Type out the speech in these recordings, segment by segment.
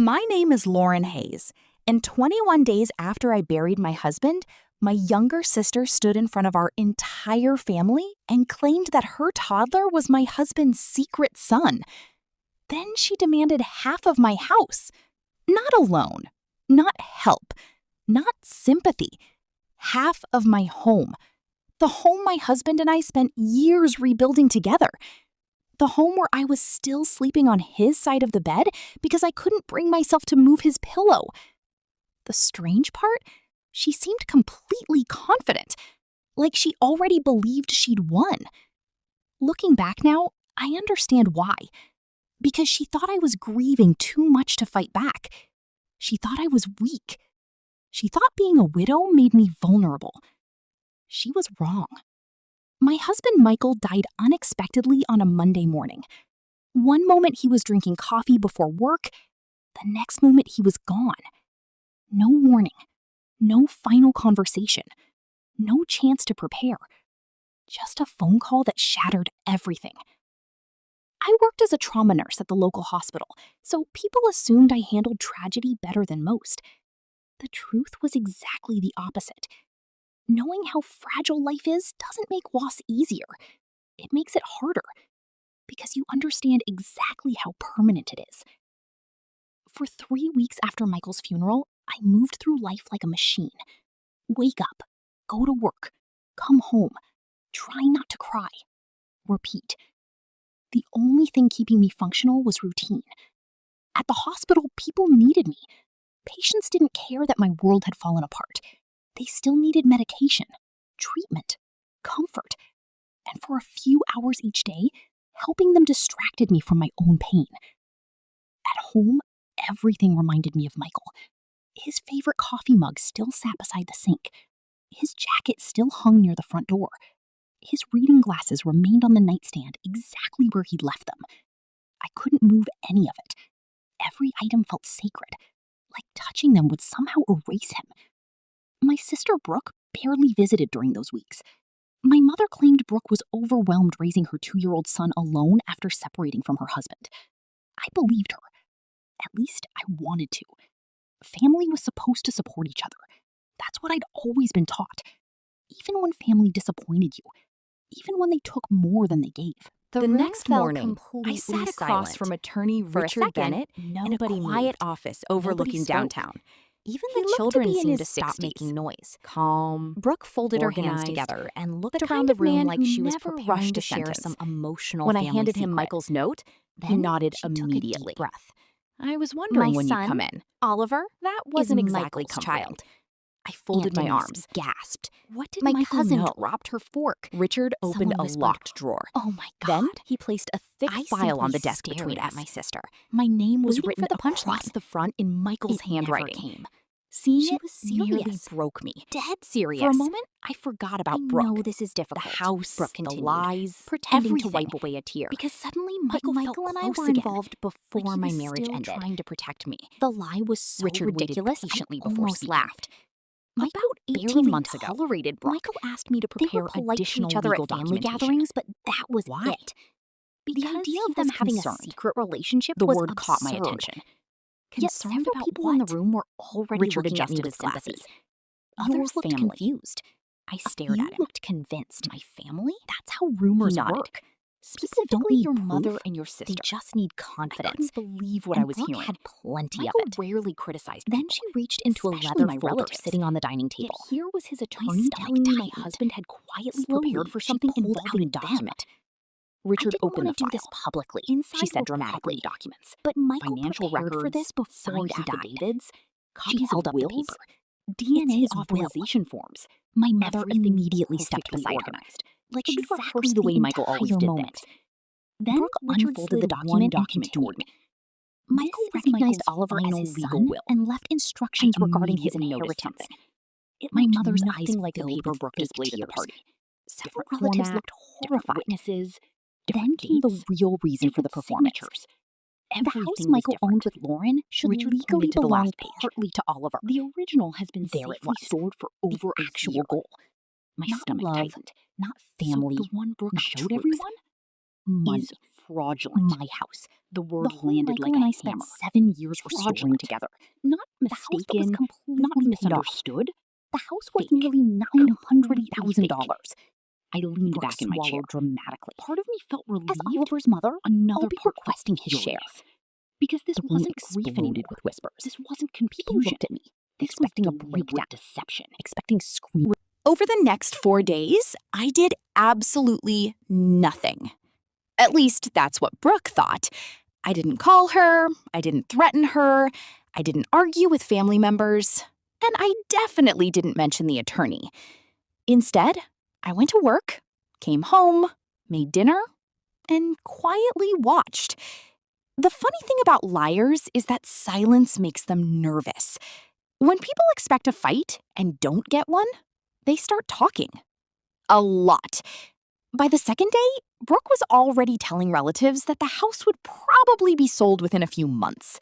My name is Lauren Hayes, and 21 days after I buried my husband, my younger sister stood in front of our entire family and claimed that her toddler was my husband's secret son. Then she demanded half of my house. Not a loan, not help, not sympathy. Half of my home. The home my husband and I spent years rebuilding together. The home where I was still sleeping on his side of the bed because I couldn't bring myself to move his pillow. The strange part? She seemed completely confident, like she already believed she'd won. Looking back now, I understand why. Because she thought I was grieving too much to fight back. She thought I was weak. She thought being a widow made me vulnerable. She was wrong. My husband Michael died unexpectedly on a Monday morning. One moment he was drinking coffee before work, the next moment he was gone. No warning, no final conversation, no chance to prepare. Just a phone call that shattered everything. I worked as a trauma nurse at the local hospital, so people assumed I handled tragedy better than most. The truth was exactly the opposite. Knowing how fragile life is doesn't make loss easier. It makes it harder, because you understand exactly how permanent it is. For 3 weeks after Michael's funeral, I moved through life like a machine. Wake up, go to work, come home, try not to cry, repeat. The only thing keeping me functional was routine. At the hospital, people needed me. Patients didn't care that my world had fallen apart. They still needed medication, treatment, comfort. And for a few hours each day, helping them distracted me from my own pain. At home, everything reminded me of Michael. His favorite coffee mug still sat beside the sink. His jacket still hung near the front door. His reading glasses remained on the nightstand exactly where he'd left them. I couldn't move any of it. Every item felt sacred, like touching them would somehow erase him. My sister Brooke barely visited during those weeks. My mother claimed Brooke was overwhelmed raising her 2-year-old son alone after separating from her husband. I believed her. At least I wanted to. Family was supposed to support each other. That's what I'd always been taught. Even when family disappointed you. Even when they took more than they gave. The next morning, I sat across from attorney Richard Bennett in a quiet office overlooking downtown. Even the children seemed to stop making noise. Calm, Brooke folded her hands together and looked around the room like she was preparing to share some emotional family secret. When I handed him Michael's note, he nodded immediately. I was wondering when you'd come in. Oliver, that wasn't exactly comforting. I folded my arms, gasped. What did my cousin dropped her fork? Richard opened a locked drawer. Oh my God. Then he placed a thick file on the desk between us. At my sister. My name was written across the front in Michael's handwriting. Seeing it nearly broke me. Dead serious. For a moment, I forgot about Brooke. I know this is difficult. The house, Brooke the continued, lies, pretending everything. to wipe away a tear. Because suddenly Michael and I were involved before my marriage ended. Trying to protect me. The lie was so ridiculous, patiently I before almost speaking. laughed. About 18 months ago, Brooke. Michael asked me to prepare additional each other legal at family documentation. gatherings, but that was Why? it. Because The idea he of them was having concerned. a secret relationship The was word caught my absurd. attention. Yet Concerned several about people what? in the room were already Richard looking at me adjusted with his glasses. sympathy. Your Others looked family. confused. I A stared few at him. looked convinced. My family? That's how rumors He nodded. work. People don't Specifically need your proof, mother and your sister. They just need I confidence. couldn't believe what And I was Brooke hearing. had plenty Michael of it. rarely criticized Then people, she reached into a especially leather my folder relatives. sitting on the dining Yet table. here was his My attorney stomach telling me my tightened. husband had quietly Slowly, prepared for she something pulled out involving a a document. Richard I didn't opened want the to file. do this publicly, Inside she said were dramatically. property documents, But Michael financial prepared records, for this before signed he died. affidavits, She copies held of up the wills, paper. DNA It's his will. authorization forms. My mother Everything immediately stepped perfectly beside organized, her, like exactly she'd rehearsed the way the Michael always entire did moment. things. Then Brooke Richard unfolded the slid one document and document continued. toward me. Michael This is recognized Michael's Oliver as final his legal son will. and left instructions I regarding his immediately noticed inheritance. something. It My looked mother's eyes nothing like the filled paper with Brooke fake displayed at the tears. party. Several Different relatives format, looked different horrified. witnesses. Then came the dates, real reason for the different performance. signatures. The house Everything was Michael owned different. with Lauren should Richard legally pointed to the belong last page. partly to Oliver. The original has been There it safely was. stored for The over a actual year. goal. My Not stomach love, tightened. not family, So the one Brooke not showed truth. everyone Money. is fraudulent. My house. The word The home landed Michael like and a I spent hammer. 7 years restoring Fraudulent. together. Not The house that was mistaken, completely not paid off. misunderstood. The house worth Fake. nearly $900,000. I leaned Brooke back in my chair. swallowed dramatically. Part of me felt As relieved. Oliver's mother, Another I'll be part requesting his share. furious. Because this The room wasn't grief exploded anymore. with whispers. This wasn't People confusion. looked at me, This expecting was a breakdown, deception. expecting screams. Over the next 4 days, I did absolutely nothing. At least that's what Brooke thought. I didn't call her, I didn't threaten her, I didn't argue with family members, and I definitely didn't mention the attorney. Instead, I went to work, came home, made dinner, and quietly watched. The funny thing about liars is that silence makes them nervous. When people expect a fight and don't get one, they start talking. A lot. By the second day, Brooke was already telling relatives that the house would probably be sold within a few months.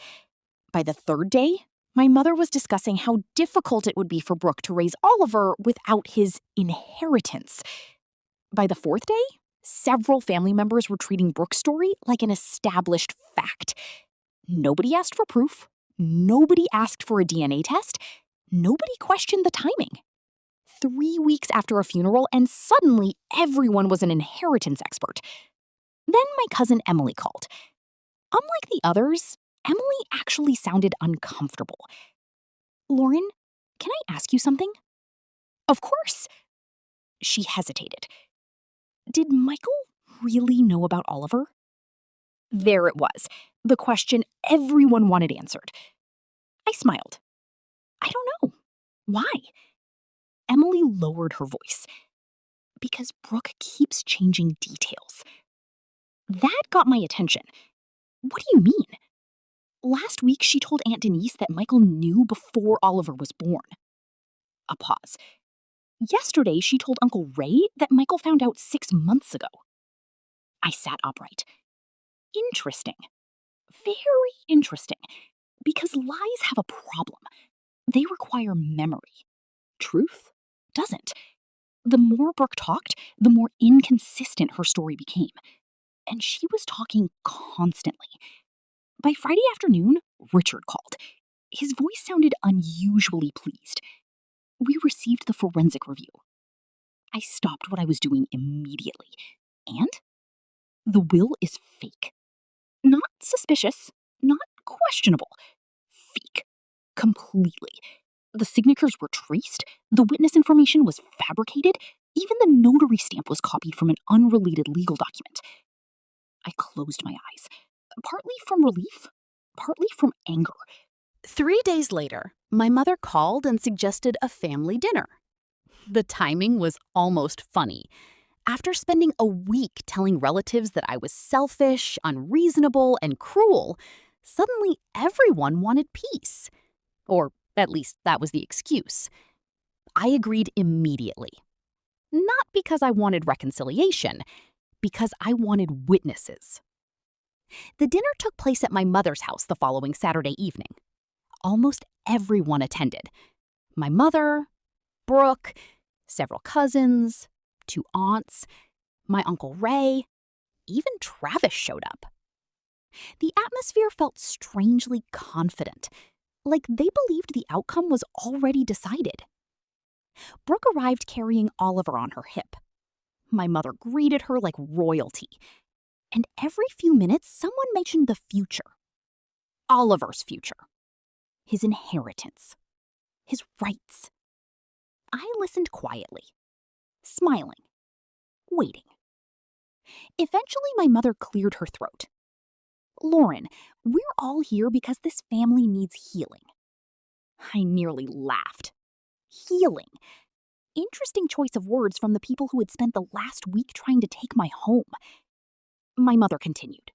By the third day, my mother was discussing how difficult it would be for Brooke to raise Oliver without his inheritance. By the fourth day, several family members were treating Brooke's story like an established fact. Nobody asked for proof. Nobody asked for a DNA test. Nobody questioned the timing. 3 weeks after a funeral, and suddenly everyone was an inheritance expert. Then my cousin Emily called. Unlike the others, Emily actually sounded uncomfortable. "Lauren, can I ask you something?" "Of course." She hesitated. Did Michael really know about Oliver? There it was, the question everyone wanted answered. I smiled. I don't know. Why? Emily lowered her voice. Because Brooke keeps changing details. That got my attention. What do you mean? Last week, she told Aunt Denise that Michael knew before Oliver was born. A pause. Yesterday, she told Uncle Ray that Michael found out 6 months ago. I sat upright. Interesting. Very interesting. Because lies have a problem. They require memory. Truth doesn't. The more Brooke talked, the more inconsistent her story became. And she was talking constantly. By Friday afternoon, Richard called. His voice sounded unusually pleased. We received the forensic review. I stopped what I was doing immediately. And the will is fake. Not suspicious, not questionable. Fake. Completely. The signatures were traced, the witness information was fabricated, even the notary stamp was copied from an unrelated legal document. I closed my eyes, partly from relief, partly from anger. 3 days later, my mother called and suggested a family dinner. The timing was almost funny. After spending a week telling relatives that I was selfish, unreasonable, and cruel, suddenly everyone wanted peace. Or at least that was the excuse. I agreed immediately. Not because I wanted reconciliation, because I wanted witnesses. The dinner took place at my mother's house the following Saturday evening. Almost everyone attended. My mother, Brooke, several cousins, 2 aunts, my Uncle Ray, even Travis showed up. The atmosphere felt strangely confident, like they believed the outcome was already decided. Brooke arrived carrying Oliver on her hip. My mother greeted her like royalty. And every few minutes, someone mentioned the future. Oliver's future. His inheritance. His rights. I listened quietly, smiling, waiting. Eventually, my mother cleared her throat. "Lauren, we're all here because this family needs healing." I nearly laughed. Healing. Interesting choice of words from the people who had spent the last week trying to take my home. My mother continued.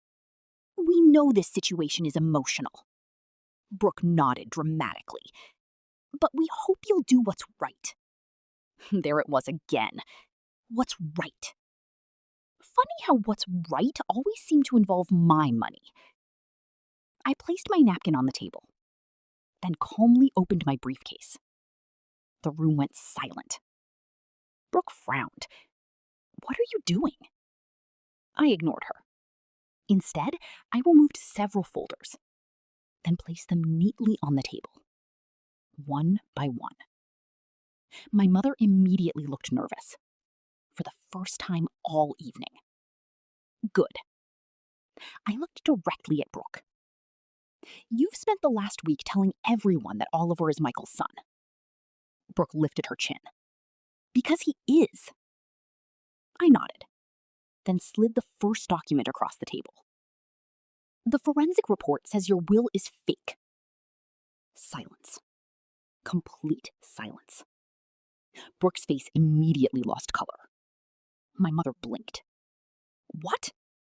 "We know this situation is emotional." Brooke nodded dramatically. "But we hope you'll do what's right." There it was again. What's right? Funny how what's right always seemed to involve my money. I placed my napkin on the table, then calmly opened my briefcase. The room went silent. Brooke frowned. "What are you doing?" I ignored her. Instead, I removed several folders, then placed them neatly on the table, one by one. My mother immediately looked nervous, for the first time all evening. Good. I looked directly at Brooke. You've spent the last week telling everyone that Oliver is Michael's son. Brooke lifted her chin. Because he is. I nodded, then slid the first document across the table. The forensic report says your will is fake. Silence. Complete silence. Brooke's face immediately lost color. My mother blinked. What?